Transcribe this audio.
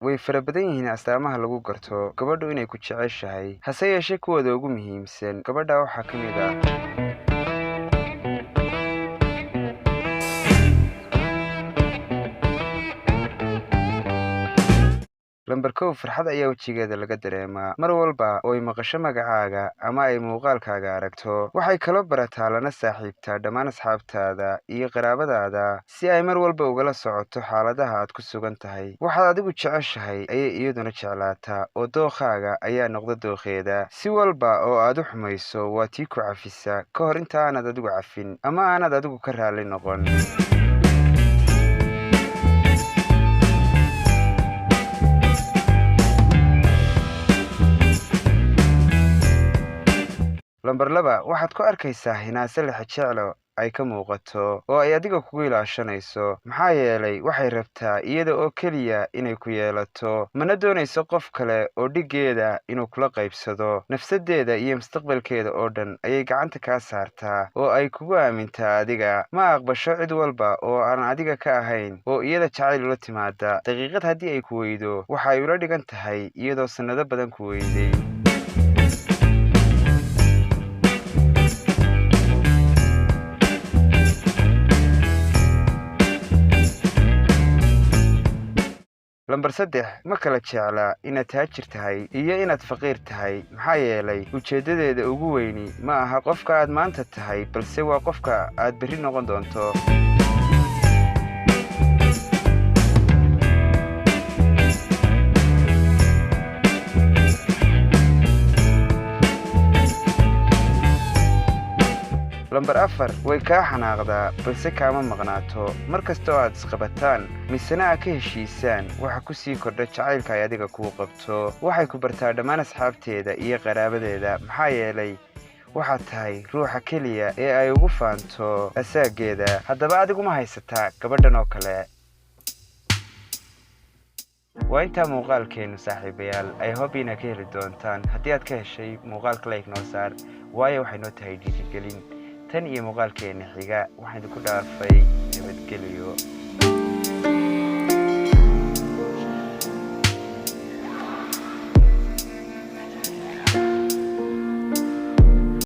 way fara badan yihiin astaamaha lagu garto gabadhu inay ku jeceshahay, hase yeeshee kuwooda ugu muhiimsan gabadha waxaa ka mid ah lambar 1 farxad ayaa wejigeeda laga dareemaa mar walba oo ay maqasho magacaaga ama ay muuqaalkaaga aragto. waxay kaloo barataa lana saaxiibtaa dhammaan asxaabtaada iyo qaraabadaada si ay mar walba ugala socoto xaaladaha aad ku sugan tahay. waxaad adigu jeceshahay ayay iyaduna jeclaataa oo dookhaaga ayaa noqda dookheeda. si walba oo aad u xumayso waa tii ku cafisa ka hor inta aanad adigu cafin ama aanad adigu ka raalli noqon. lambar 2 waxaad ku arkaysaa hinaase lexejeclo ay ka muuqato oo ay adiga kugu ilaashanayso, maxaa yeelay waxay rabtaa iyada oo keliya inay ku yeelato, mana doonayso qof kale oo dhiggeeda inuu kula qaybsado. nafsadeeda iyo mustaqbalkeeda oo dhan ayay gacanta kaa saartaa oo ay kugu aamintaa adiga. ma aqbasho cid walba oo aan adiga ka ahayn oo iyada jacayl ula timaada. daqiiqad haddii ay ku weydo waxa ay ula dhigan tahay iyadoo sannado badan ku weyday. lambar 3 ma kala jecla inaad taajir tahay iyo inaad faqiir tahay, maxaa yeelay ujeeddadeeda ugu weyni ma aha qofka aad maanta tahay balse waa qofka aad berri noqon doonto. lambar 4 way kaa xanaaqdaa balse kaama maqnaato. mar kastoo aad isqabataan misena aad ka heshiisaan waxa ku sii kordha jacaylka ay adiga kuu qabto. waxay ku bartaa dhammaan asxaabteeda iyo qaraabadeeda, maxaa yeelay waxaad tahay ruuxa keliya ee ay ugu faanto asaageeda. haddaba adiguma haysataa gabadhan oo kale? waa intaa muuqaalkeennu saaxiibayaal. ay hope inaad ka heli doontaan. haddii aad ka heshay muuqaalka like noo saar, waayo waxay noo tahay dhiirigelin. tan iyo muuqaalkeena xiga waxaan idinku dhaafay nabadgelyo.